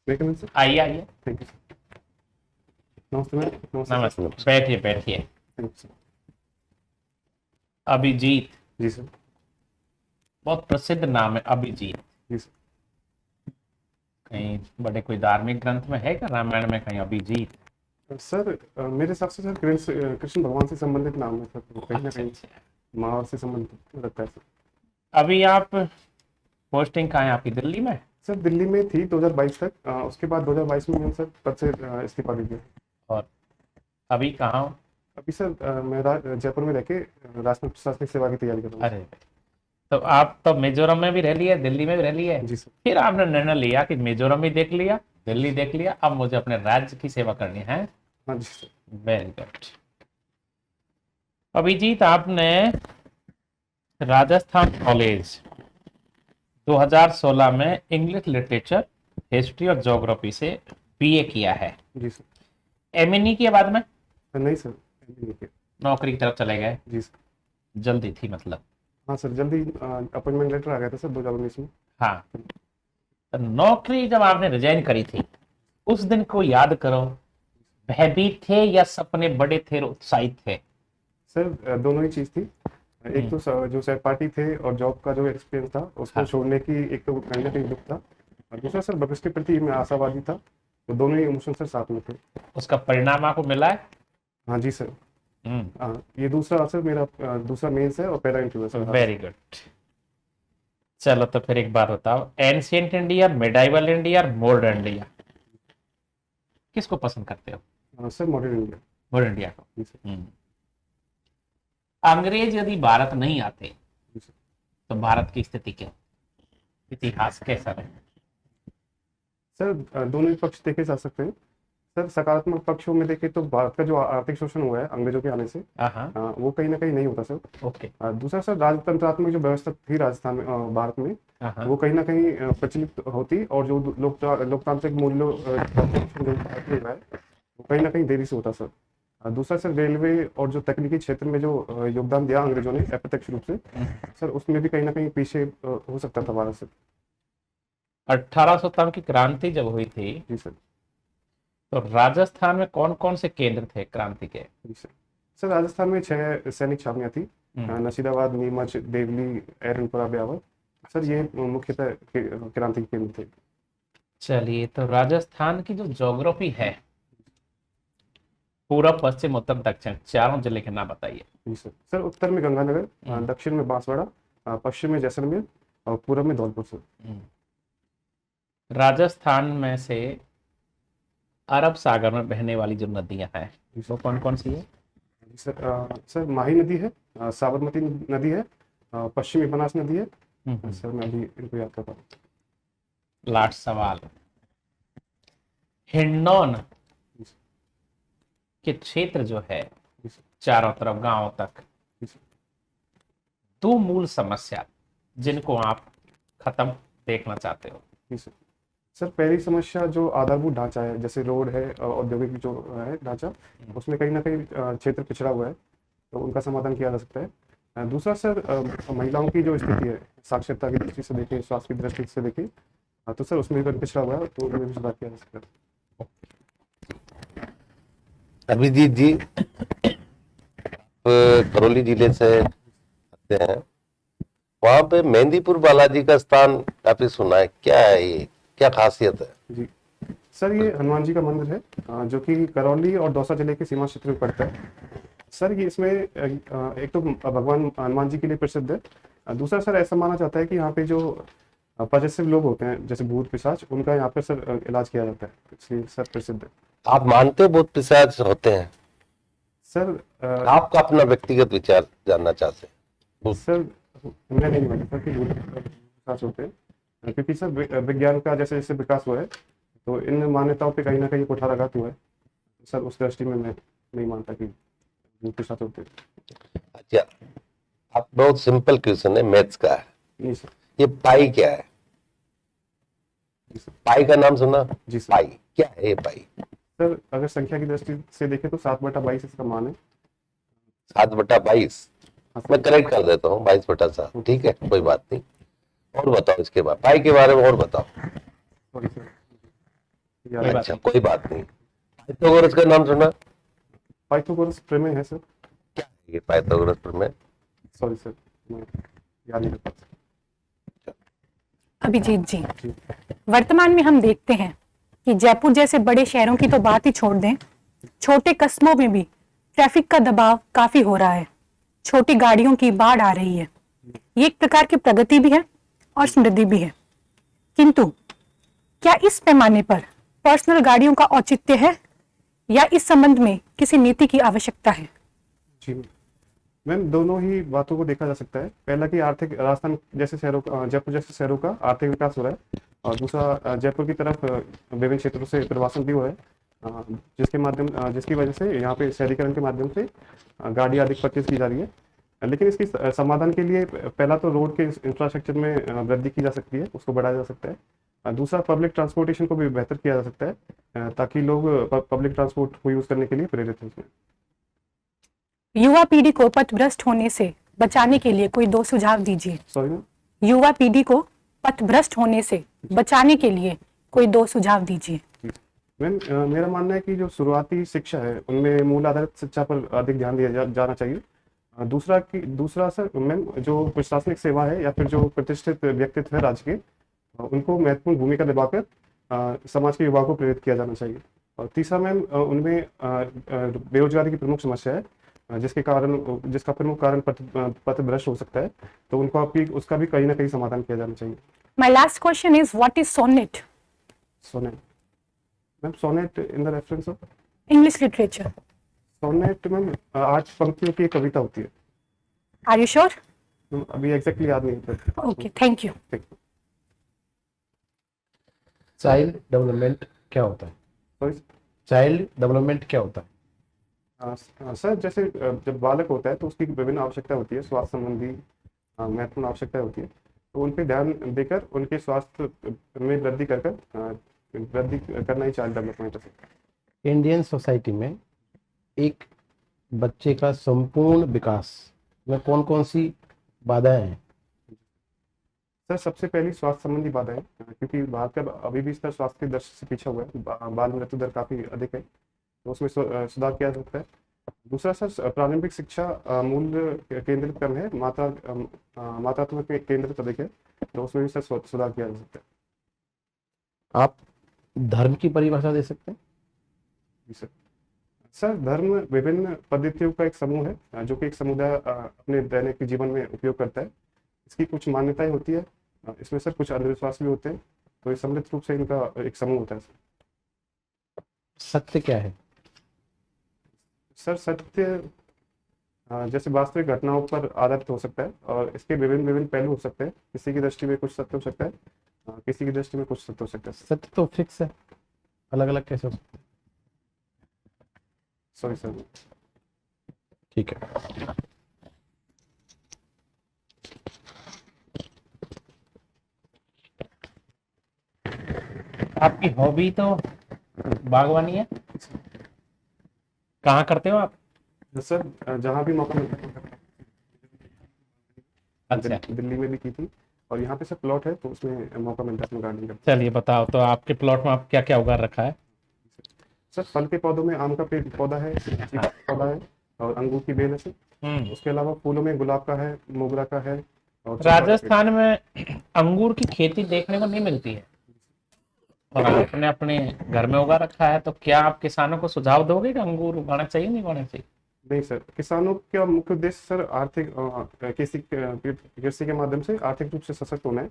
लेकिन सर आइए आइए। Thank you sir. नमस्ते मैम। नमस्ते सर। नमस्ते, बैठिए बैठिए। Thank you sir. अभिजीत, जी सर। बहुत प्रसिद्ध नाम है अभिजीत। जी सर। कहीं बड़े कोई धार्मिक ग्रंथ में है क्या, रामायण में कहीं अभिजीत? सर मेरे हिसाब से सर कृष्ण भगवान से संबंधित नाम है सर, तो कहीं ना अच्छा कहीं अच्छा। माँ और से संबंधित लगता है सर। अभी आप पोस्टिंग कहाँ है आपकी, दिल्ली में? सर दिल्ली में थी 2022 तक, उसके बाद 2022 में मैंने सर पद से इस्तीफा दे दिया। और अभी कहाँ हो? अभी सर मैं जयपुर में रह के राष्ट्रीय प्रशासनिक सेवा की तैयारी कर रहा हूँ अरे, तो आप तो मिजोरम में भी रह लिए, दिल्ली में भी रह लिए, सर। जी सर। फिर आपने निर्णय लिया कि मिजोरम भी देख लिया, दिल्ली देख लिया, अब मुझे अपने राज्य की सेवा करनी है। हाँ जी सर। Very good. अभिजीत, आपने राजस्थान कॉलेज 2016 में इंग्लिश लिटरेचर, हिस्ट्री और ज्योग्राफी से बीए किया है। जी सर। एमए नहीं किया बाद में? नहीं सर, नहीं किया। नौकरी की तरफ चले गए? जी सर। जल्दी थी मतलब? हाँ सर, जल्दी अपॉइंटमेंट लेटर आ गया था सर 2019 में। हाँ। तो नौकरी जब आपने रिजाइन करी थी, उस दिन को याद करो, भयभीत थे या सपने बड़े थे, उत्साहित थे? सर दोनों ही चीज़ थी। एक हम्म, तो जो सहपाठी थे और जॉब का जो एक्सपीरियंस था उसको हाँ। छोड़ने की एक तो कहीं ना कहीं दुख था, और दूसरा सर भविष्य के प्रति मैं आशावादी था। तो दोनों ही इमोशन सर साथ में थे। उसका परिणाम आपको मिला है? हाँ जी सर। हम्म। हाँ, ये दूसरा सर मेरा दूसरा मेंस है और पहला इंटरव्यू है सर। Very good. चलो, तो फिर एक बात बताओ, एंशियंट इंडिया, मिडाइवल इंडिया और मॉडर्न इंडिया, किसको पसंद करते हो? Sir modern India. Modern India को। जी सर। अंग्रेज यदि भारत नहीं आते जी सर। तो भारत की स्थिति क्या, इतिहास कैसा रहे? सर दोनों ही पक्ष देखे जा सकते हैं। सर सकारात्मक पक्षों में देखें तो भारत का जो आर्थिक शोषण हुआ है अंग्रेजों के आने से, हाँ। वो कहीं ना कहीं नहीं होता सर। ओके। दूसरा सर राजतंत्रात्मक जो व्यवस्था थी राजस्थान में, भारत में, हाँ। वो कहीं ना कहीं प्रचलित होती, और जो लोकतांत्रिक मूल्यों जो भारत में हुआ है वो कहीं ना कहीं देरी से होता सर। दूसरा सर रेलवे और जो तकनीकी क्षेत्र में जो योगदान दिया अंग्रेजों ने अप्रत्यक्ष रूप से, सर उसमें भी कहीं ना कहीं पीछे हो सकता था भारत से। 1800 की क्रांति जब हुई थी, जी सर। तो राजस्थान में कौन कौन से केंद्र थे क्रांति के? जी सर। सर राजस्थान में 6 सैनिक छावनियाँ थी। नशीदाबाद, नीमच, देवली, एरनपुरा, ब्यावर। सर ये मुख्यतः क्रांति के केंद्र थे। चलिए, तो राजस्थान की जो ज्योग्राफी है, पूर्व पश्चिम उत्तर दक्षिण, चारों जिले के नाम बताइए। जी सर। सर उत्तर में गंगानगर, दक्षिण में बांसवाड़ा, पश्चिम में जैसलमेर, और पूर्व में धौलपुर सर। राजस्थान में से अरब सागर में बहने वाली जो नदियां हैं, जी वो सर। कौन कौन सी है? जी सर। सर माही नदी है, साबरमती नदी है, पश्चिमी बनास नदी है। सर मैं अभी इनको याद कर पा रहा हूँ। लास्ट सवाल, हिंडौन जी सर। के क्षेत्र जो है, जी सर। चारों तरफ गांवों तक, जी सर। दो मूल समस्या जिनको आप खत्म देखना चाहते हो? जी सर। सर पहली समस्या जो आधारभूत ढांचा है, जैसे रोड है, औद्योगिक जो है ढांचा, उसमें कहीं ना कहीं क्षेत्र पिछड़ा हुआ है, तो उनका समाधान किया जा सकता है। दूसरा सर महिलाओं की जो स्थिति है, साक्षरता की दृष्टि से देखें, स्वास्थ्य की दृष्टि से देखें, तो सर उसमें भी पिछड़ा हुआ है, तो उनमें भी सुधार किया जा सकता है। अभिजीत जी, करौली जिले से आते हैं। वहां पे मेहंदीपुर बालाजी का स्थान काफी सुना है, क्या है ये, क्या खासियत है? जी सर, ये हनुमान जी का मंदिर है, जो कि करौली और दौसा जिले के सीमा क्षेत्र में पड़ता है। सर ये इसमें एक तो भगवान हनुमान जी के लिए प्रसिद्ध है। दूसरा सर ऐसा माना जाता है कि यहाँ पे जो पॉजिटिव लोग होते हैं, जैसे भूत पिशाच, उनका यहाँ पे सर इलाज किया जाता है, इसलिए सर प्रसिद्ध है। आप मानते हो बहुत पिशाच होते हैं? सर आपका अपना व्यक्तिगत विचार जानना चाहते हैं। सर मैं नहीं मानता कि भूत पिशाच होते हैं, क्योंकि सर विज्ञान का जैसे जैसे विकास हुआ है, तो इन मान्यताओं पे कहीं ना कहीं कुठाराघात हुआ है। सर उस दृष्टि में मैं नहीं मानता कि भूत पिशाच होते हैं। अच्छा, आप बहुत सिंपल क्वेश्चन है, मैथ्स का है। नहीं सर। ये पाई क्या है? जी सर। पाई का नाम सुना? जी सर। पाई क्या है ये पाई? सर अगर संख्या की दृष्टि से देखें तो 7/22 इसका मान है। 7/22? हाँ मैं सर। करेक्ट कर देता हूँ, 22/7। ठीक है, कोई बात नहीं। और बताओ, इसके बाद पाई के बारे में और बताओ। Sorry sir. या कोई बात अच्छा, कोई बात नहीं। पाइथागोरस का नाम सुना? पाइथागोरस प्रमेय है सर। ये पाइथागोरस प्रमेय। सॉरी सर, मैं याद नहीं कर पाता। अभिजीत जी, जी वर्तमान में हम देखते हैं कि जयपुर जैसे बड़े शहरों की तो बात ही छोड़ दें, छोटे कस्बों में भी ट्रैफिक का दबाव काफी हो रहा है। छोटी गाड़ियों की बाढ़ आ रही है। ये एक प्रकार की प्रगति भी है और समृद्धि भी है, किंतु क्या इस पैमाने पर पर्सनल गाड़ियों का औचित्य है या इस संबंध में किसी नीति की आवश्यकता है? जी मैम, दोनों ही बातों को देखा जा सकता है। पहला कि आर्थिक राजस्थान जैसे शहरों का, जयपुर जैसे शहरों का आर्थिक विकास हो रहा है, और दूसरा जयपुर की तरफ विभिन्न क्षेत्रों से प्रवासन भी हुआ है, जिसकी वजह से यहाँ पे शहरीकरण के माध्यम से गाड़ी अधिक परचेज की जा रही है। लेकिन इसकी समाधान के लिए पहला तो रोड के इंफ्रास्ट्रक्चर में वृद्धि की जा सकती है, उसको बढ़ाया जा सकता है। दूसरा, पब्लिक ट्रांसपोर्टेशन को भी बेहतर किया जा सकता है, ताकि लोग पब्लिक ट्रांसपोर्ट को यूज करने के लिए प्रेरित हो उसमें। युवा पीढ़ी को पथभ्रष्ट होने से बचाने के लिए कोई 2 सुझाव दीजिए। Sorry ma'am. युवा पीढ़ी को पथभ्रष्ट होने से बचाने के लिए कोई 2 सुझाव दीजिए। मैम, मेरा मानना है कि जो शुरुआती शिक्षा है उनमें मूल आधारित शिक्षा पर अधिक ध्यान दिया जाना चाहिए। दूसरा सर मैम, जो प्रशासनिक सेवा है या फिर जो प्रतिष्ठित व्यक्तित्व है राज्य के, उनको महत्वपूर्ण भूमिका निभाकर समाज के युवाओं को प्रेरित किया जाना चाहिए। और तीसरा मैम, उनमें बेरोजगारी की प्रमुख समस्या है, जिसका प्रमुख कारण पथभ्रष्ट हो सकता है, तो उसका भी कहीं ना कहीं समाधान किया जाना चाहिए। My last question is, what is sonnet? Sonnet ma'am, sonnet in the reference of English literature. Sonnet ma'am 8 पंक्तियों की एक कविता होती है। Are you sure? मैम, अभी एग्जैक्टली याद नहीं है। Okay, thank you. Child development क्या होता है? सॉरी चाइल्ड डेवलपमेंट क्या होता है? सर, जैसे जब बालक होता है तो उसकी विभिन्न आवश्यकता होती है, स्वास्थ्य संबंधी महत्वपूर्ण आवश्यकताएं होती है, तो उन पे ध्यान देकर उनके स्वास्थ्य में वृद्धि करना ही चाइल्ड डेवलपमेंट है। इंडियन सोसाइटी में एक बच्चे का संपूर्ण विकास में कौन कौन सी बाधाएं हैं? सर, सबसे पहली स्वास्थ्य संबंधी बाधा है, क्योंकि भारत का अभी भी स्तर स्वास्थ्य की दृष्टि से पीछा हुआ है। बाल मृत्यु दर काफी अधिक है, तो उसमें सुधार किया जा सकता है। दूसरा सर, प्रारंभिक शिक्षा मूल्य केंद्रित कम है, मात्रात्मक केंद्रित अधिक है, तो उसमें भी सर सुधार किया जा सकता है। आप धर्म की परिभाषा दे सकते हैं? जी सर। सर, धर्म विभिन्न पद्धतियों का एक समूह है, जो कि एक समुदाय अपने दैनिक जीवन में उपयोग करता है। इसकी कुछ मान्यताएं होती है, इसमें सर कुछ अंधविश्वास भी होते हैं, तो ये सम्मिलित रूप से इनका एक समूह होता है सर। सत्य क्या है? सर, सत्य जैसे वास्तविक घटनाओं पर आधारित हो सकता है, और इसके विभिन्न विभिन्न पहलू हो सकते हैं। किसी की दृष्टि में कुछ सत्य हो सकता है, किसी की दृष्टि में कुछ सत्य हो सकता है। सत्य तो फिक्स है, अलग अलग कैसे हो सकते हैं? Sorry sir. ठीक है। आपकी हॉबी तो बागवानी है, कहाँ करते हो आप? सर, जहाँ भी मौका मिलता है। अच्छा, दिल्ली में भी की थी, और यहाँ पे सर प्लॉट है, तो उसमें मौका मिलता है, उसमें गार्डनिंग करते चलिए बताओ तो आपके प्लॉट में आप क्या क्या उगा रखा है? हैं। सर, फल के पौधों में आम का पेड़ पौधा है, लीची का पौधा है, और अंगूर की बेल है सर। उसके अलावा फूलों में गुलाब का है, मोगरा का है, और चंपा का पेड़। राजस्थान में अंगूर की खेती देखने को नहीं मिलती है, और आपने अपने घर में उगा रखा है, तो क्या आप किसानों को सुझाव दोगे कि अंगूर उगाना चाहिए नहीं उगाना चाहिए? नहीं सर, किसानों का मुख्य उद्देश्य सर आर्थिक कृषि के माध्यम से आर्थिक रूप से सशक्त होना है।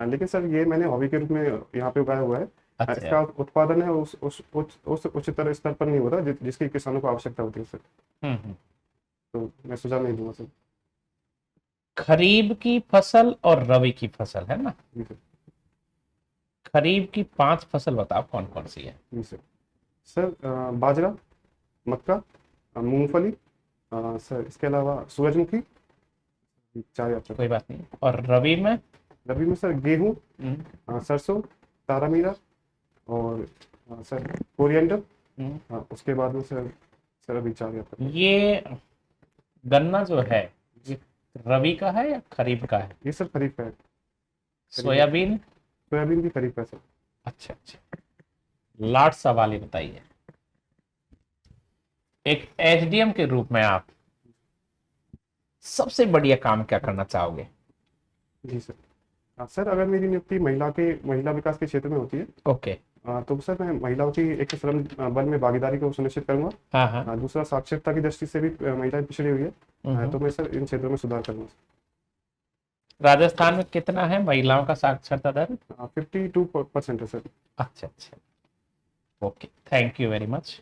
लेकिन सर, ये मैंने हॉबी के रूप में यहाँ पे उगाया हुआ है। अच्छा। इसका उत्पादन है उस उच्चतर स्तर पर नहीं होता जिसकी किसानों को आवश्यकता होती है सर, हम्म। तो मैं सुझाव नहीं दूंगा सर। खरीफ की फसल और रबी की फसल है ना? जी सर। खरीफ की 5 फसल बताओ कौन कौन सी है? जी सर। सर, बाजरा, मक्का, मूंगफली, सर इसके अलावा सूरजमुखी, 4 या 5। कोई बात नहीं। और रबी में? रबी में सर गेहूँ, हम्म, सरसों, तारामीरा, और सर कोरिएंडर, हम्म। उसके बाद में सर अभी 4 या 5। ये गन्ना जो है ये रबी का है या खरीफ का है? ये सर खरीफ का है। सोयाबीन? सोयाबीन भी खरीफ का है सर। अच्छा अच्छा। लास्ट सवाल ये बताइए, एक एसडीएम के रूप में आप सबसे बढ़िया काम क्या करना चाहोगे? जी सर। सर अगर मेरी नियुक्ति महिला विकास के क्षेत्र में होती है ओके। तो सर मैं महिलाओं की एक तो श्रम बल में भागीदारी को सुनिश्चित करूंगा। हाँ हाँ। दूसरा साक्षरता की दृष्टि से भी महिलाएं पिछड़ी हुई है, तो मैं सर इन क्षेत्रों में सुधार करूंगा। राजस्थान में कितना है महिलाओं का साक्षरता दर? 52% है सर। अच्छा अच्छा, okay, thank you very much.